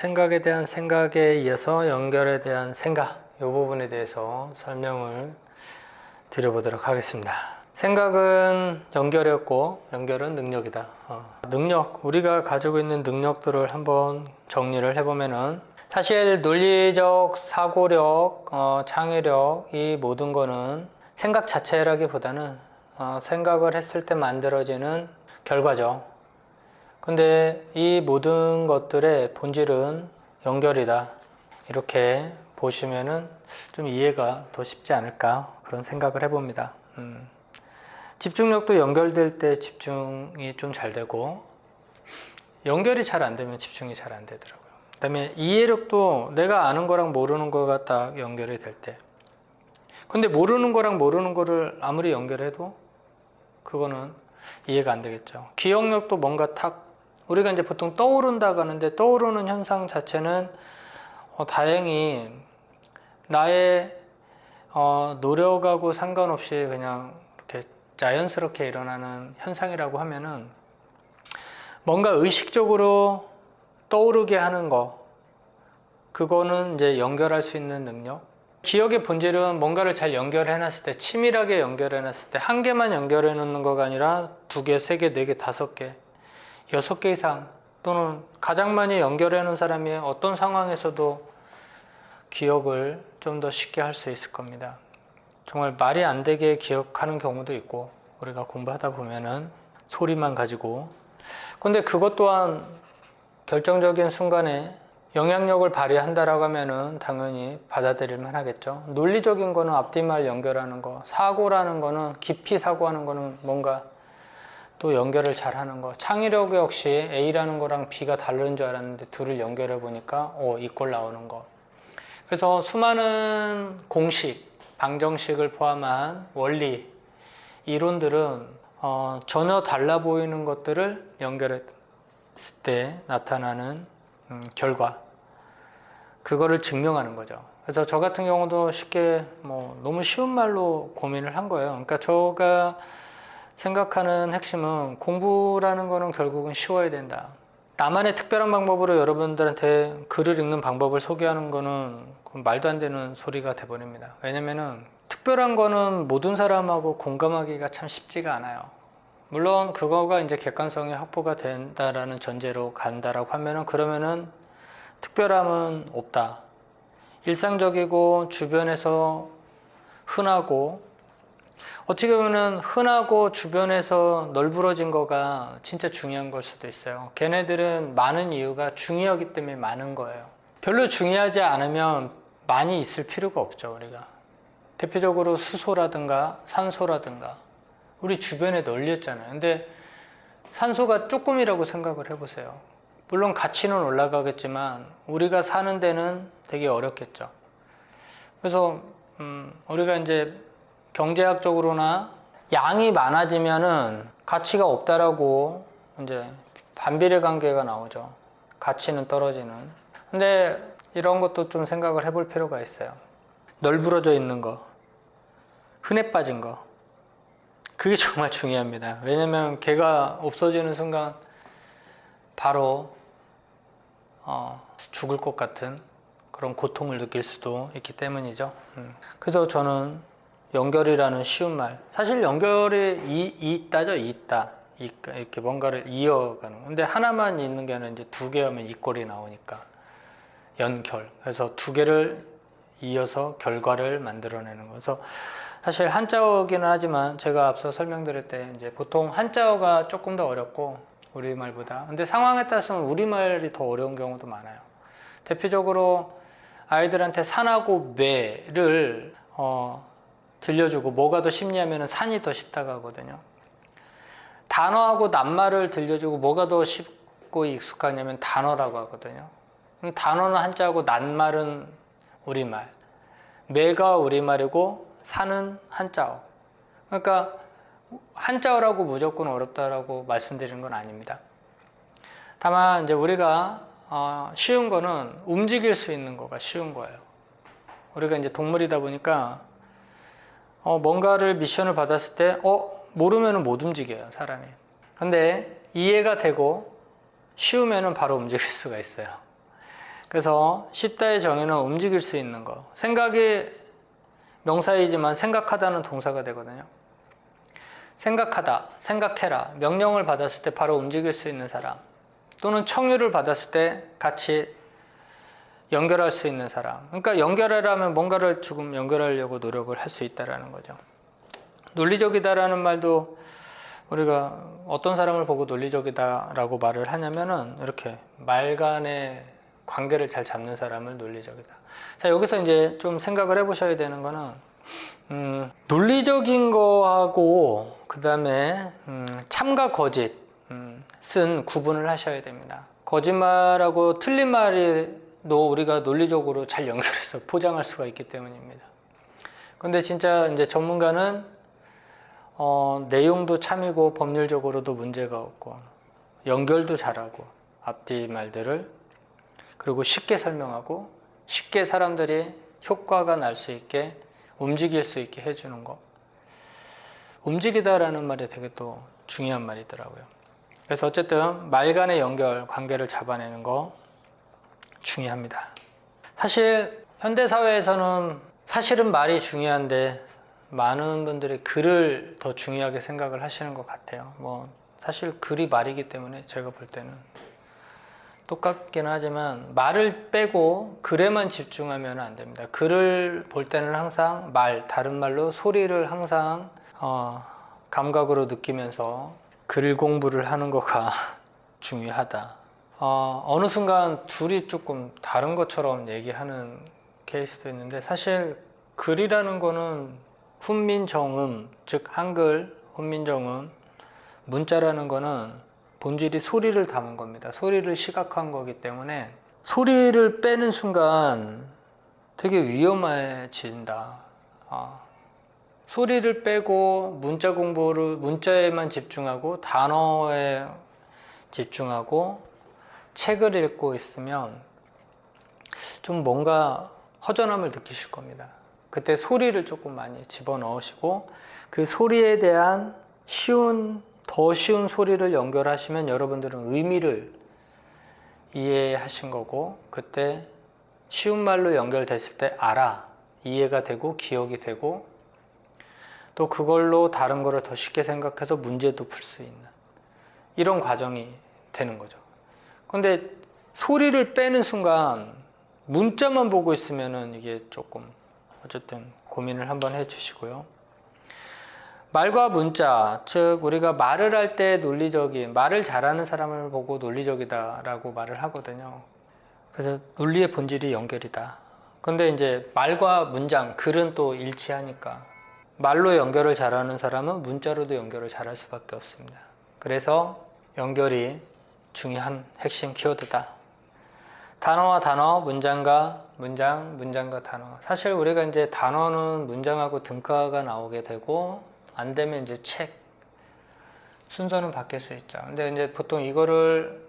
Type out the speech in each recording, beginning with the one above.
생각에 대한 생각에 이어서 연결에 대한 생각, 이 부분에 대해서 설명을 드려보도록 하겠습니다. 생각은 연결이었고 연결은 능력이다. 능력, 우리가 가지고 있는 능력들을 한번 정리를 해보면은 사실 논리적 사고력, 창의력, 이 모든 거는 생각 자체라기보다는 생각을 했을 때 만들어지는 결과죠. 근데 이 모든 것들의 본질은 연결이다. 이렇게 보시면은 좀 이해가 더 쉽지 않을까 그런 생각을 해봅니다. 집중력도 연결될 때 집중이 좀 잘 되고 연결이 잘 안 되면 집중이 잘 안 되더라고요. 그 다음에 이해력도 내가 아는 거랑 모르는 거가 딱 연결이 될 때. 근데 모르는 거랑 모르는 거를 아무리 연결해도 그거는 이해가 안 되겠죠. 기억력도 뭔가 탁 우리가 이제 보통 떠오른다고 하는데 떠오르는 현상 자체는 다행히 나의 노력하고 상관없이 그냥 이렇게 자연스럽게 일어나는 현상이라고 하면은 뭔가 의식적으로 떠오르게 하는 거, 그거는 이제 연결할 수 있는 능력. 기억의 본질은 뭔가를 잘 연결해 놨을 때, 치밀하게 연결해 놨을 때 한 개만 연결해 놓는 거가 아니라 2개, 3개, 4개, 5개 6개 이상, 또는 가장 많이 연결해 놓은 사람이 어떤 상황에서도 기억을 좀 더 쉽게 할 수 있을 겁니다. 정말 말이 안 되게 기억하는 경우도 있고, 우리가 공부하다 보면은 소리만 가지고. 근데 그것 또한 결정적인 순간에 영향력을 발휘한다라고 하면은 당연히 받아들일 만하겠죠. 논리적인 거는 앞뒤 말 연결하는 거, 사고라는 거는 깊이 사고하는 거는 뭔가 또 연결을 잘 하는 거. 창의력 역시 A라는 거랑 B가 다른 줄 알았는데 둘을 연결해 보니까 이 꼴 나오는 거. 그래서 수많은 공식, 방정식을 포함한 원리, 이론들은 전혀 달라 보이는 것들을 연결했을 때 나타나는 결과, 그거를 증명하는 거죠. 그래서 저 같은 경우도 쉽게 너무 쉬운 말로 고민을 한 거예요. 그러니까 제가 생각하는 핵심은 공부라는 거는 결국은 쉬워야 된다. 나만의 특별한 방법으로 여러분들한테 글을 읽는 방법을 소개하는 거는 말도 안 되는 소리가 돼버립니다. 왜냐면은 특별한 거는 모든 사람하고 공감하기가 참 쉽지가 않아요. 물론 그거가 이제 객관성이 확보가 된다라는 전제로 간다라고 하면은 그러면은 특별함은 없다. 일상적이고 주변에서 흔하고, 어떻게 보면 흔하고 주변에서 널브러진 거가 진짜 중요한 걸 수도 있어요. 걔네들은 많은 이유가 중요하기 때문에 많은 거예요. 별로 중요하지 않으면 많이 있을 필요가 없죠, 우리가. 대표적으로 수소라든가 산소라든가 우리 주변에 널렸잖아요. 근데 산소가 조금이라고 생각을 해보세요. 물론 가치는 올라가겠지만 우리가 사는 데는 되게 어렵겠죠. 그래서 우리가 이제 경제학적으로나 양이 많아지면은 가치가 없다라고 이제 반비례 관계가 나오죠. 가치는 떨어지는. 근데 이런 것도 좀 생각을 해볼 필요가 있어요. 널브러져 있는 거, 흔해 빠진 거, 그게 정말 중요합니다. 왜냐면 걔가 없어지는 순간 바로 죽을 것 같은 그런 고통을 느낄 수도 있기 때문이죠. 그래서 저는 연결이라는 쉬운 말, 사실 연결이 있다죠. 있다, 이렇게 뭔가를 이어가는. 근데 하나만 있는 게 아니라 이제 2개 하면 이 꼴이 나오니까 연결. 그래서 2개를 이어서 결과를 만들어내는 거. 그래서 사실 한자어기는 하지만 제가 앞서 설명드릴 때 이제 보통 한자어가 조금 더 어렵고 우리말보다. 근데 상황에 따라서는 우리말이 더 어려운 경우도 많아요. 대표적으로 아이들한테 산하고 매를 들려주고 뭐가 더 쉽냐면 산이 더 쉽다고 하거든요. 단어하고 낱말을 들려주고 뭐가 더 쉽고 익숙하냐면 단어라고 하거든요. 단어는 한자고 낱말은 우리말, 매가 우리말이고 산은 한자어. 그러니까 한자어라고 무조건 어렵다라고 말씀드리는 건 아닙니다. 다만 이제 우리가 쉬운 거는 움직일 수 있는 거가 쉬운 거예요. 우리가 이제 동물이다 보니까 뭔가를 미션을 받았을 때 모르면은 못 움직여요, 사람이. 근데 이해가 되고 쉬우면은 바로 움직일 수가 있어요. 그래서 쉽다의 정의는 움직일 수 있는 거. 생각이 명사이지만 생각하다는 동사가 되거든요. 생각하다, 생각해라. 명령을 받았을 때 바로 움직일 수 있는 사람. 또는 청유를 받았을 때 같이 연결할 수 있는 사람. 그러니까 연결하려면 뭔가를 조금 연결하려고 노력을 할 수 있다는 거죠. 논리적이다라는 말도 우리가 어떤 사람을 보고 논리적이다라고 말을 하냐면은 이렇게 말 간의 관계를 잘 잡는 사람을 논리적이다. 자, 여기서 이제 좀 생각을 해보셔야 되는 거는 논리적인 거하고 그 다음에 참과 거짓은 구분을 하셔야 됩니다. 거짓말하고 틀린 말도 우리가 논리적으로 잘 연결해서 포장할 수가 있기 때문입니다. 근데 진짜 이제 전문가는 내용도 참이고 법률적으로도 문제가 없고 연결도 잘하고 앞뒤 말들을 그리고 쉽게 설명하고 쉽게 사람들이 효과가 날 수 있게 움직일 수 있게 해주는 거. 움직이다라는 말이 되게 또 중요한 말이더라고요. 그래서 어쨌든 말 간의 연결, 관계를 잡아내는 거 중요합니다. 사실 현대사회에서는 사실은 말이 중요한데 많은 분들이 글을 더 중요하게 생각을 하시는 것 같아요. 사실 글이 말이기 때문에 제가 볼 때는 똑같긴 하지만 말을 빼고 글에만 집중하면 안 됩니다. 글을 볼 때는 항상 다른 말로 소리를 항상 감각으로 느끼면서 글 공부를 하는 거가 중요하다. 어느 순간 둘이 조금 다른 것처럼 얘기하는 케이스도 있는데 사실 글이라는 거는 훈민정음, 즉 한글 훈민정음, 문자라는 거는 본질이 소리를 담은 겁니다. 소리를 시각화한 거기 때문에 소리를 빼는 순간 되게 위험해진다. 소리를 빼고 문자 공부를 문자에만 집중하고 단어에 집중하고 책을 읽고 있으면 좀 뭔가 허전함을 느끼실 겁니다. 그때 소리를 조금 많이 집어넣으시고 그 소리에 대한 더 쉬운 소리를 연결하시면 여러분들은 의미를 이해하신 거고 그때 쉬운 말로 연결됐을 때 이해가 되고 기억이 되고 또 그걸로 다른 거를 더 쉽게 생각해서 문제도 풀 수 있는 이런 과정이 되는 거죠. 근데 소리를 빼는 순간 문자만 보고 있으면은 이게 조금 어쨌든 고민을 한번 해 주시고요. 말과 문자, 즉 우리가 말을 할 때 논리적인, 말을 잘하는 사람을 보고 논리적이다라고 말을 하거든요. 그래서 논리의 본질이 연결이다. 근데 이제 말과 문장, 글은 또 일치하니까 말로 연결을 잘하는 사람은 문자로도 연결을 잘할 수밖에 없습니다. 그래서 연결이 중요한 핵심 키워드다. 단어와 단어, 문장과 문장, 문장과 단어. 사실 우리가 이제 단어는 문장하고 등가가 나오게 되고 안 되면 이제 책 순서는 바뀔 수 있죠. 근데 이제 보통 이거를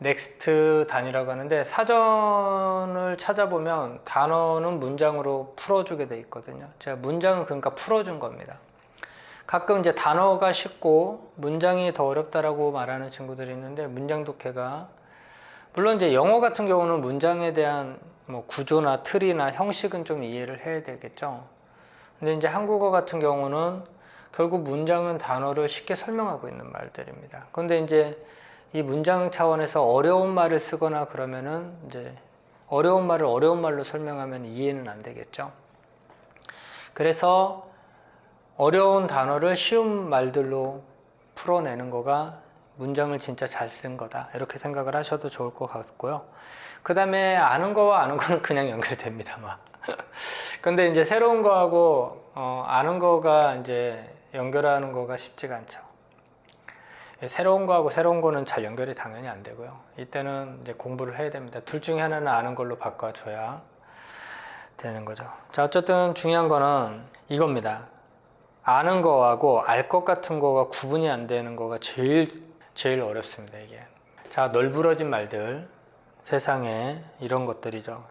넥스트 단위라고 하는데 사전을 찾아보면 단어는 문장으로 풀어주게 돼 있거든요. 제가 문장은 그러니까 풀어준 겁니다. 가끔 이제 단어가 쉽고 문장이 더 어렵다라고 말하는 친구들이 있는데 문장 독해가 물론 이제 영어 같은 경우는 문장에 대한 구조나 틀이나 형식은 좀 이해를 해야 되겠죠. 근데 이제 한국어 같은 경우는 결국 문장은 단어를 쉽게 설명하고 있는 말들입니다. 그런데 이제 이 문장 차원에서 어려운 말을 쓰거나 그러면은 이제 어려운 말을 어려운 말로 설명하면 이해는 안 되겠죠. 그래서 어려운 단어를 쉬운 말들로 풀어내는 거가 문장을 진짜 잘 쓴 거다. 이렇게 생각을 하셔도 좋을 것 같고요. 그 다음에 아는 거와 아는 거는 그냥 연결됩니다. 근데 이제 새로운 거하고 아는 거가 이제 연결하는 거가 쉽지가 않죠. 새로운 거하고 새로운 거는 잘 연결이 당연히 안 되고요. 이때는 이제 공부를 해야 됩니다. 둘 중에 하나는 아는 걸로 바꿔줘야 되는 거죠. 자, 어쨌든 중요한 거는 이겁니다. 아는 거하고 알 것 같은 거가 구분이 안 되는 거가 제일 어렵습니다, 이게. 자, 널브러진 말들. 세상에 이런 것들이죠.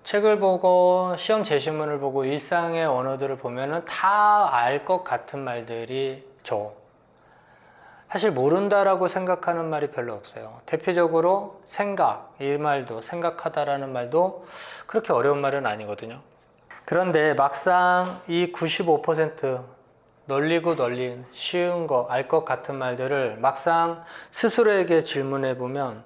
책을 보고 시험 제시문을 보고 일상의 언어들을 보면은 다 알 것 같은 말들이 사실 모른다라고 생각하는 말이 별로 없어요. 대표적으로 생각, 이 말도 생각하다라는 말도 그렇게 어려운 말은 아니거든요. 그런데 막상 이 95% 널리고 널린 쉬운 거, 알 것 같은 말들을 막상 스스로에게 질문해 보면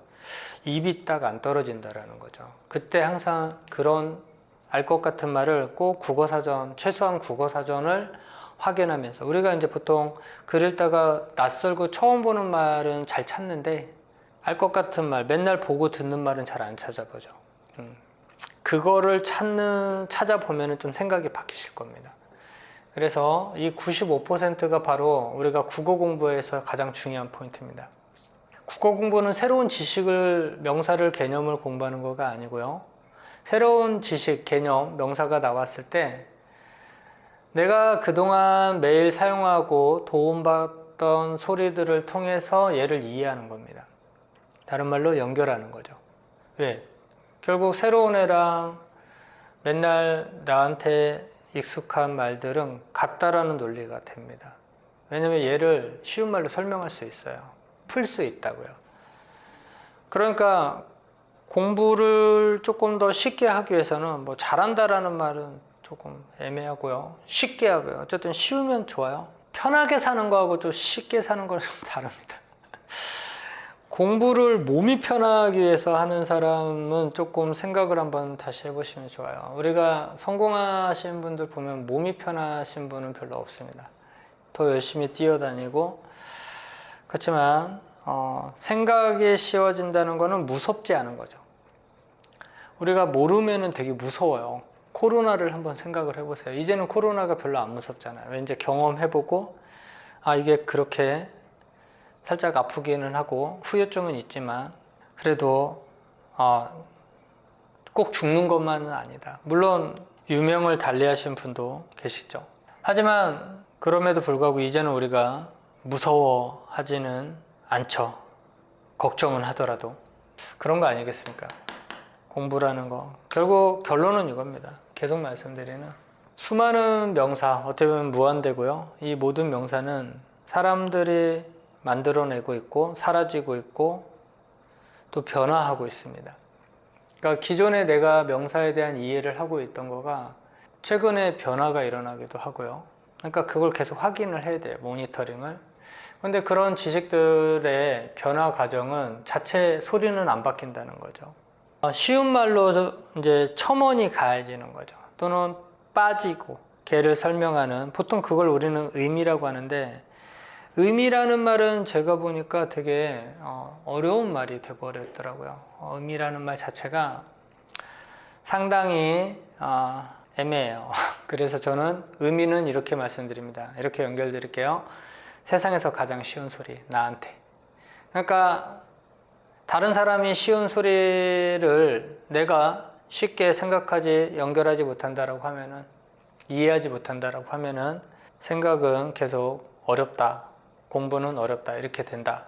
입이 딱 안 떨어진다라는 거죠. 그때 항상 그런 알 것 같은 말을 꼭 국어사전, 최소한 국어사전을 확인하면서, 우리가 이제 보통 글 읽다가 낯설고 처음 보는 말은 잘 찾는데 알 것 같은 말, 맨날 보고 듣는 말은 잘 안 찾아보죠. 그거를 찾아보면 좀 생각이 바뀌실 겁니다. 그래서 이 95%가 바로 우리가 국어 공부에서 가장 중요한 포인트입니다. 국어 공부는 새로운 지식을, 명사를, 개념을 공부하는 거가 아니고요. 새로운 지식, 개념, 명사가 나왔을 때 내가 그동안 매일 사용하고 도움받던 소리들을 통해서 얘를 이해하는 겁니다. 다른 말로 연결하는 거죠. 왜? 결국 새로운 애랑 맨날 나한테 익숙한 말들은 같다라는 논리가 됩니다. 왜냐면 얘를 쉬운 말로 설명할 수 있어요. 풀 수 있다고요. 그러니까 공부를 조금 더 쉽게 하기 위해서는 뭐 잘한다라는 말은 조금 애매하고요. 쉽게 하고요. 어쨌든 쉬우면 좋아요. 편하게 사는 거하고 좀 쉽게 사는 거는 좀 다릅니다. 공부를 몸이 편하기 위해서 하는 사람은 조금 생각을 한번 다시 해보시면 좋아요. 우리가 성공하신 분들 보면 몸이 편하신 분은 별로 없습니다. 더 열심히 뛰어다니고, 그렇지만 생각이 쉬워진다는 거는 무섭지 않은 거죠. 우리가 모르면은 되게 무서워요. 코로나를 한번 생각을 해보세요. 이제는 코로나가 별로 안 무섭잖아요. 왠지 경험해보고, 아, 이게 그렇게 살짝 아프기는 하고 후유증은 있지만 그래도 꼭 죽는 것만은 아니다. 물론 유명을 달리하신 분도 계시죠. 하지만 그럼에도 불구하고 이제는 우리가 무서워하지는 않죠. 걱정은 하더라도. 그런 거 아니겠습니까? 공부라는 거. 결국 결론은 이겁니다. 계속 말씀드리는 수많은 명사, 어떻게 보면 무한대고요. 이 모든 명사는 사람들이 만들어내고 있고 사라지고 있고 또 변화하고 있습니다. 그러니까 기존에 내가 명사에 대한 이해를 하고 있던 거가 최근에 변화가 일어나기도 하고요. 그러니까 그걸 계속 확인을 해야 돼요. 모니터링을. 근데 그런 지식들의 변화 과정은 자체 소리는 안 바뀐다는 거죠. 쉬운 말로 이제 첨언이 가해지는 거죠. 또는 빠지고 개를 설명하는, 보통 그걸 우리는 의미라고 하는데, 의미라는 말은 제가 보니까 되게 어려운 말이 돼버렸더라고요. 의미라는 말 자체가 상당히 애매해요. 그래서 저는 의미는 이렇게 말씀드립니다. 이렇게 연결드릴게요. 세상에서 가장 쉬운 소리, 나한테. 그러니까 다른 사람이 쉬운 소리를 내가 쉽게 생각하지, 연결하지 못한다라고 하면은, 이해하지 못한다라고 하면은 생각은 계속 어렵다, 공부는 어렵다, 이렇게 된다.